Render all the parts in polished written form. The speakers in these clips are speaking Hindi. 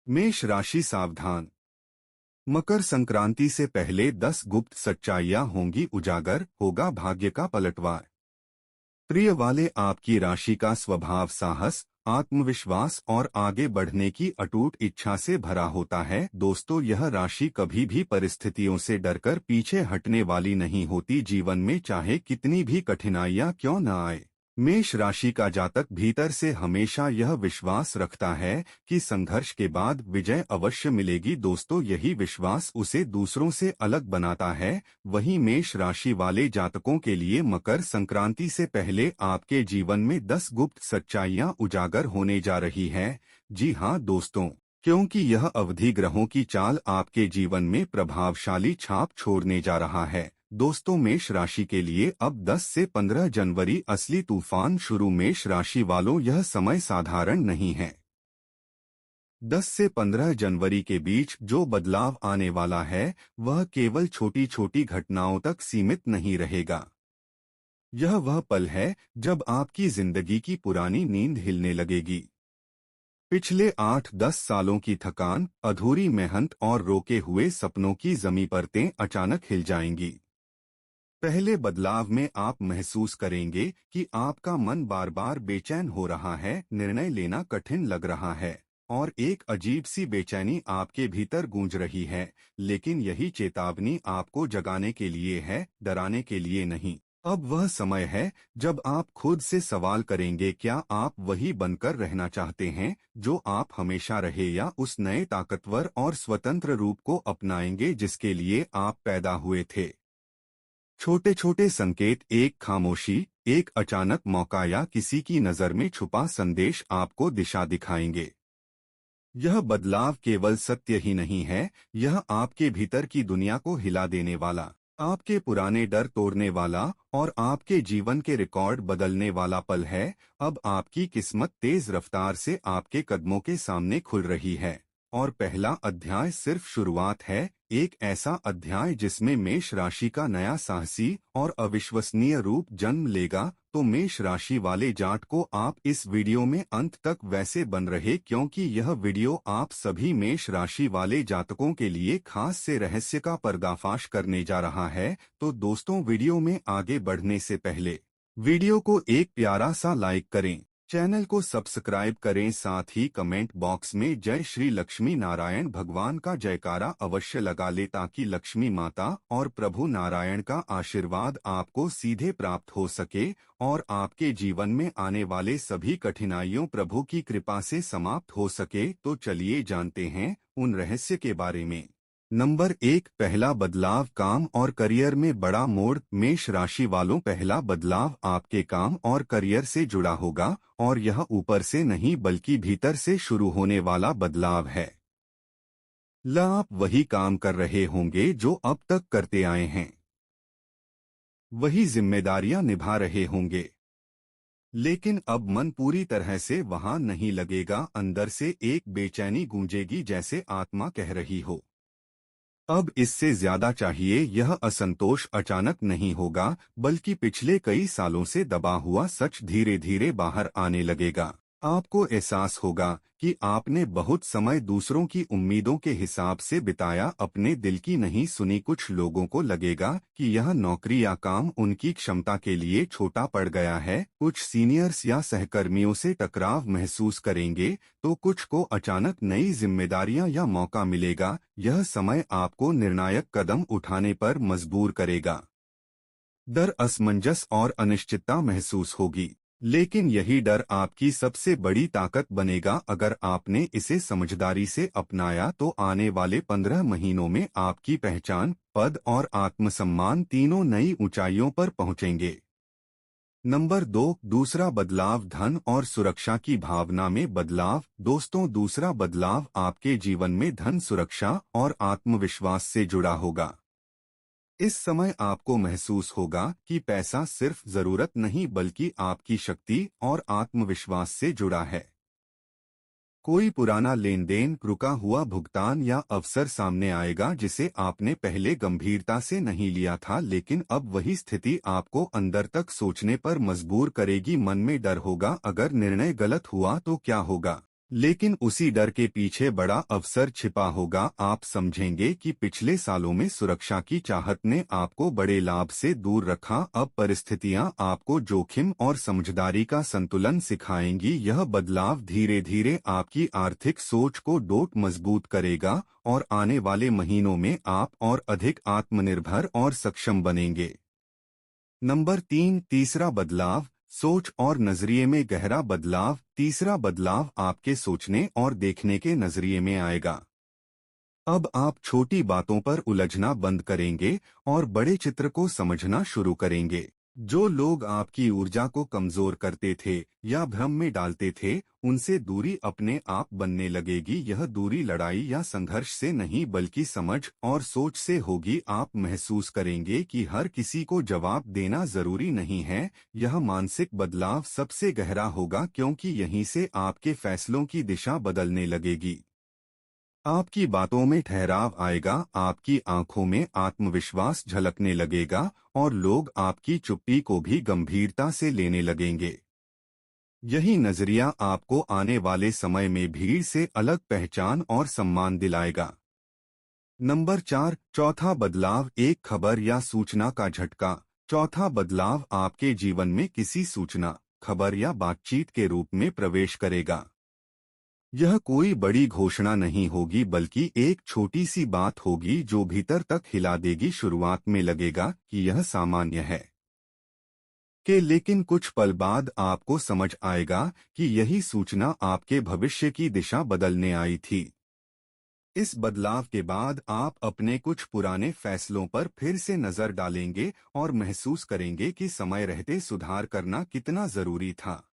मेष राशि सावधान। मकर संक्रांति से पहले 10 गुप्त सच्चाइयां होंगी उजागर, होगा भाग्य का पलटवार। प्रिय वाले, आपकी राशि का स्वभाव साहस, आत्मविश्वास और आगे बढ़ने की अटूट इच्छा से भरा होता है। दोस्तों, यह राशि कभी भी परिस्थितियों से डरकर पीछे हटने वाली नहीं होती। जीवन में चाहे कितनी भी कठिनाइयां क्यों न आए, मेष राशि का जातक भीतर से हमेशा यह विश्वास रखता है कि संघर्ष के बाद विजय अवश्य मिलेगी। दोस्तों, यही विश्वास उसे दूसरों से अलग बनाता है। वहीं मेष राशि वाले जातकों के लिए मकर संक्रांति से पहले आपके जीवन में 10 गुप्त सच्चाइयां उजागर होने जा रही है। जी हाँ दोस्तों, क्योंकि यह अवधि ग्रहों की चाल आपके जीवन में प्रभावशाली छाप छोड़ने जा रहा है। दोस्तों, मेष राशि के लिए अब 10 से 15 जनवरी असली तूफान शुरू। मेष राशि वालों, यह समय साधारण नहीं है। 10 से 15 जनवरी के बीच जो बदलाव आने वाला है, वह केवल छोटी छोटी घटनाओं तक सीमित नहीं रहेगा। यह वह पल है जब आपकी जिंदगी की पुरानी नींद हिलने लगेगी। पिछले 8-10 सालों की थकान, अधूरी मेहनत और रोके हुए सपनों की जमी परतें अचानक हिल जाएंगी। पहले बदलाव में आप महसूस करेंगे कि आपका मन बार बार बेचैन हो रहा है, निर्णय लेना कठिन लग रहा है और एक अजीब सी बेचैनी आपके भीतर गूंज रही है। लेकिन यही चेतावनी आपको जगाने के लिए है, डराने के लिए नहीं। अब वह समय है जब आप खुद से सवाल करेंगे, क्या आप वही बनकर रहना चाहते हैं जो आप हमेशा रहे, या उस नए ताकतवर और स्वतंत्र रूप को अपनाएंगे जिसके लिए आप पैदा हुए थे। छोटे छोटे संकेत, एक खामोशी, एक अचानक मौका या किसी की नज़र में छुपा संदेश आपको दिशा दिखाएंगे। यह बदलाव केवल सत्य ही नहीं है, यह आपके भीतर की दुनिया को हिला देने वाला, आपके पुराने डर तोड़ने वाला और आपके जीवन के रिकॉर्ड बदलने वाला पल है। अब आपकी किस्मत तेज रफ्तार से आपके कदमों के सामने खुल रही है और पहला अध्याय सिर्फ शुरुआत है। एक ऐसा अध्याय जिसमें मेष राशि का नया साहसी और अविश्वसनीय रूप जन्म लेगा। तो मेष राशि वाले जाट को आप इस वीडियो में अंत तक वैसे बन रहे, क्योंकि यह वीडियो आप सभी मेष राशि वाले जातकों के लिए खास से रहस्य का पर्दाफाश करने जा रहा है। तो दोस्तों, वीडियो में आगे बढ़ने से पहले वीडियो को एक प्यारा सा लाइक करें, चैनल को सब्सक्राइब करें, साथ ही कमेंट बॉक्स में जय श्री लक्ष्मी नारायण भगवान का जयकारा अवश्य लगा ले, ताकि लक्ष्मी माता और प्रभु नारायण का आशीर्वाद आपको सीधे प्राप्त हो सके और आपके जीवन में आने वाले सभी कठिनाइयों प्रभु की कृपा से समाप्त हो सके। तो चलिए जानते हैं उन रहस्य के बारे में। नंबर 1, पहला बदलाव काम और करियर में बड़ा मोड़। मेष राशि वालों, पहला बदलाव आपके काम और करियर से जुड़ा होगा और यह ऊपर से नहीं बल्कि भीतर से शुरू होने वाला बदलाव है। आप वही काम कर रहे होंगे जो अब तक करते आए हैं, वही जिम्मेदारियां निभा रहे होंगे, लेकिन अब मन पूरी तरह से वहां नहीं लगेगा। अंदर से एक बेचैनी गूंजेगी, जैसे आत्मा कह रही हो, अब इससे ज्यादा चाहिए। यह असंतोष अचानक नहीं होगा, बल्कि पिछले कई सालों से दबा हुआ सच धीरे धीरे बाहर आने लगेगा। आपको एहसास होगा कि आपने बहुत समय दूसरों की उम्मीदों के हिसाब से बिताया, अपने दिल की नहीं सुनी। कुछ लोगों को लगेगा कि यह नौकरी या काम उनकी क्षमता के लिए छोटा पड़ गया है। कुछ सीनियर्स या सहकर्मियों से टकराव महसूस करेंगे, तो कुछ को अचानक नई जिम्मेदारियां या मौका मिलेगा। यह समय आपको निर्णायक कदम उठाने पर मजबूर करेगा। डर, असमंजस और अनिश्चितता महसूस होगी, लेकिन यही डर आपकी सबसे बड़ी ताकत बनेगा। अगर आपने इसे समझदारी से अपनाया तो आने वाले 15 महीनों में आपकी पहचान, पद और आत्मसम्मान तीनों नई ऊंचाइयों पर पहुंचेंगे। नंबर 2, दूसरा बदलाव धन और सुरक्षा की भावना में बदलाव। दोस्तों, दूसरा बदलाव आपके जीवन में धन, सुरक्षा और आत्मविश्वास से जुड़ा होगा। इस समय आपको महसूस होगा कि पैसा सिर्फ जरूरत नहीं बल्कि आपकी शक्ति और आत्मविश्वास से जुड़ा है। कोई पुराना लेन देन, रुका हुआ भुगतान या अवसर सामने आएगा जिसे आपने पहले गंभीरता से नहीं लिया था, लेकिन अब वही स्थिति आपको अंदर तक सोचने पर मजबूर करेगी। मन में डर होगा, अगर निर्णय गलत हुआ तो क्या होगा, लेकिन उसी डर के पीछे बड़ा अवसर छिपा होगा। आप समझेंगे कि पिछले सालों में सुरक्षा की चाहत ने आपको बड़े लाभ से दूर रखा। अब परिस्थितियां आपको जोखिम और समझदारी का संतुलन सिखाएंगी। यह बदलाव धीरे धीरे आपकी आर्थिक सोच को डोट मजबूत करेगा और आने वाले महीनों में आप और अधिक आत्मनिर्भर और सक्षम बनेंगे। नंबर 3, तीसरा बदलाव, सोच और नजरिए में गहरा बदलाव। तीसरा बदलाव आपके सोचने और देखने के नजरिए में आएगा। अब आप छोटी बातों पर उलझना बंद करेंगे और बड़े चित्र को समझना शुरू करेंगे। जो लोग आपकी ऊर्जा को कमजोर करते थे या भ्रम में डालते थे, उनसे दूरी अपने आप बनने लगेगी। यह दूरी लड़ाई या संघर्ष से नहीं बल्कि समझ और सोच से होगी। आप महसूस करेंगे कि हर किसी को जवाब देना जरूरी नहीं है। यह मानसिक बदलाव सबसे गहरा होगा क्योंकि यहीं से आपके फैसलों की दिशा बदलने लगेगी। आपकी बातों में ठहराव आएगा, आपकी आंखों में आत्मविश्वास झलकने लगेगा और लोग आपकी चुप्पी को भी गंभीरता से लेने लगेंगे। यही नजरिया आपको आने वाले समय में भीड़ से अलग पहचान और सम्मान दिलाएगा। नंबर 4, चौथा बदलाव, एक खबर या सूचना का झटका। चौथा बदलाव आपके जीवन में किसी सूचना, खबर या बातचीत के रूप में प्रवेश करेगा। यह कोई बड़ी घोषणा नहीं होगी बल्कि एक छोटी सी बात होगी जो भीतर तक हिला देगी। शुरुआत में लगेगा कि यह सामान्य है लेकिन कुछ पल बाद आपको समझ आएगा कि यही सूचना आपके भविष्य की दिशा बदलने आई थी। इस बदलाव के बाद आप अपने कुछ पुराने फैसलों पर फिर से नजर डालेंगे और महसूस करेंगे कि समय रहते सुधार करना कितना जरूरी था।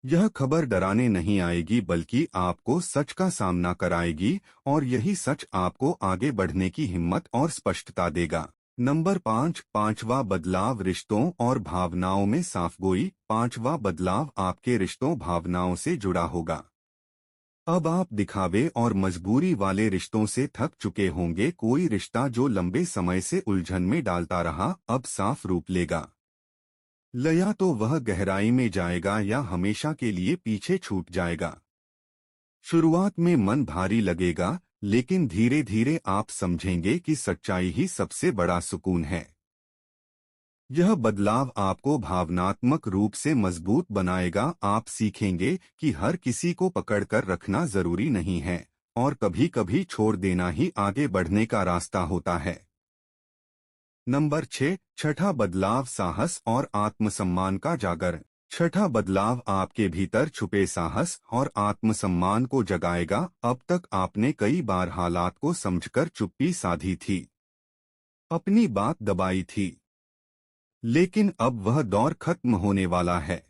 यह खबर डराने नहीं आएगी बल्कि आपको सच का सामना कराएगी और यही सच आपको आगे बढ़ने की हिम्मत और स्पष्टता देगा। नंबर 5, पांचवा बदलाव, रिश्तों और भावनाओं में साफगोई। पांचवा बदलाव आपके रिश्तों भावनाओं से जुड़ा होगा। अब आप दिखावे और मजबूरी वाले रिश्तों से थक चुके होंगे। कोई रिश्ता जो लंबे समय से उलझन में डालता रहा, अब साफ रूप लेगा। या तो वह गहराई में जाएगा या हमेशा के लिए पीछे छूट जाएगा। शुरुआत में मन भारी लगेगा, लेकिन धीरे धीरे आप समझेंगे कि सच्चाई ही सबसे बड़ा सुकून है। यह बदलाव आपको भावनात्मक रूप से मजबूत बनाएगा। आप सीखेंगे कि हर किसी को पकड़कर रखना जरूरी नहीं है और कभी-कभी छोड़ देना ही आगे बढ़ने का रास्ता होता है। नंबर 6, छठा बदलाव, साहस और आत्मसम्मान का जागरण। छठा बदलाव आपके भीतर छुपे साहस और आत्मसम्मान को जगाएगा। अब तक आपने कई बार हालात को समझकर चुप्पी साधी थी, अपनी बात दबाई थी, लेकिन अब वह दौर खत्म होने वाला है।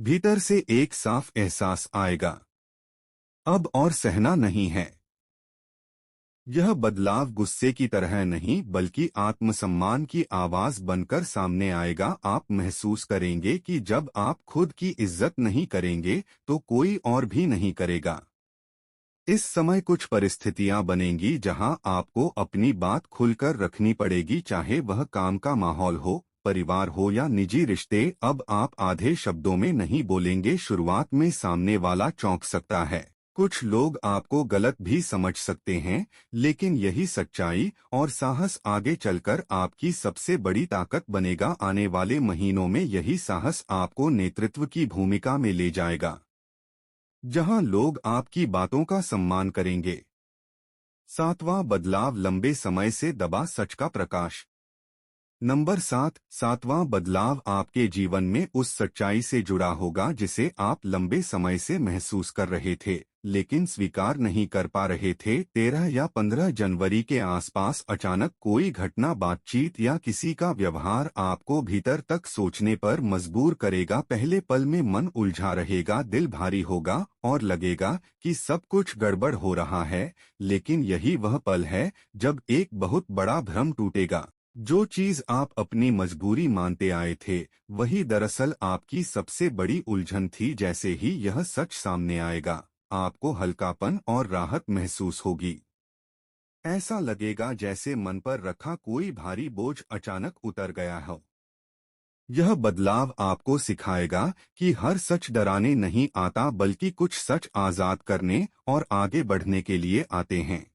भीतर से एक साफ एहसास आएगा, अब और सहना नहीं है। यह बदलाव गुस्से की तरह नहीं बल्कि आत्मसम्मान की आवाज बनकर सामने आएगा। आप महसूस करेंगे कि जब आप खुद की इज्जत नहीं करेंगे तो कोई और भी नहीं करेगा। इस समय कुछ परिस्थितियां बनेंगी जहां आपको अपनी बात खुलकर रखनी पड़ेगी, चाहे वह काम का माहौल हो, परिवार हो या निजी रिश्ते। अब आप आधे शब्दों में नहीं बोलेंगे। शुरुआत में सामने वाला चौंक सकता है, कुछ लोग आपको गलत भी समझ सकते हैं, लेकिन यही सच्चाई और साहस आगे चलकर आपकी सबसे बड़ी ताकत बनेगा। आने वाले महीनों में यही साहस आपको नेतृत्व की भूमिका में ले जाएगा, जहां लोग आपकी बातों का सम्मान करेंगे। सातवां बदलाव, लंबे समय से दबा सच का प्रकाश। नंबर 7, सातवां बदलाव आपके जीवन में उस सच्चाई से जुड़ा होगा जिसे आप लंबे समय से महसूस कर रहे थे लेकिन स्वीकार नहीं कर पा रहे थे। 13 या 15 जनवरी के आसपास अचानक कोई घटना, बातचीत या किसी का व्यवहार आपको भीतर तक सोचने पर मजबूर करेगा। पहले पल में मन उलझा रहेगा, दिल भारी होगा और लगेगा कि सब कुछ गड़बड़ हो रहा है, लेकिन यही वह पल है जब एक बहुत बड़ा भ्रम टूटेगा। जो चीज आप अपनी मजबूरी मानते आए थे वही दरअसल आपकी सबसे बड़ी उलझन थी। जैसे ही यह सच सामने आएगा, आपको हल्कापन और राहत महसूस होगी। ऐसा लगेगा जैसे मन पर रखा कोई भारी बोझ अचानक उतर गया हो। यह बदलाव आपको सिखाएगा कि हर सच डराने नहीं आता, बल्कि कुछ सच आजाद करने और आगे बढ़ने के लिए आते हैं।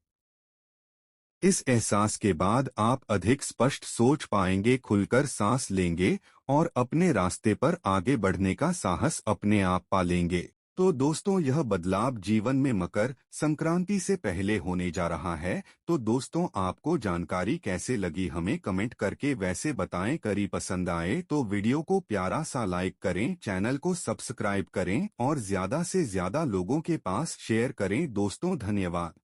इस एहसास के बाद आप अधिक स्पष्ट सोच पाएंगे, खुलकर सांस लेंगे और अपने रास्ते पर आगे बढ़ने का साहस अपने आप पा लेंगे। तो दोस्तों, यह बदलाव जीवन में मकर संक्रांति से पहले होने जा रहा है। तो दोस्तों, आपको जानकारी कैसे लगी हमें कमेंट करके वैसे बताएं। करी पसंद आए तो वीडियो को प्यारा सा लाइक करें, चैनल को सब्सक्राइब करें और ज्यादा से ज्यादा लोगों के पास शेयर करें। दोस्तों, धन्यवाद।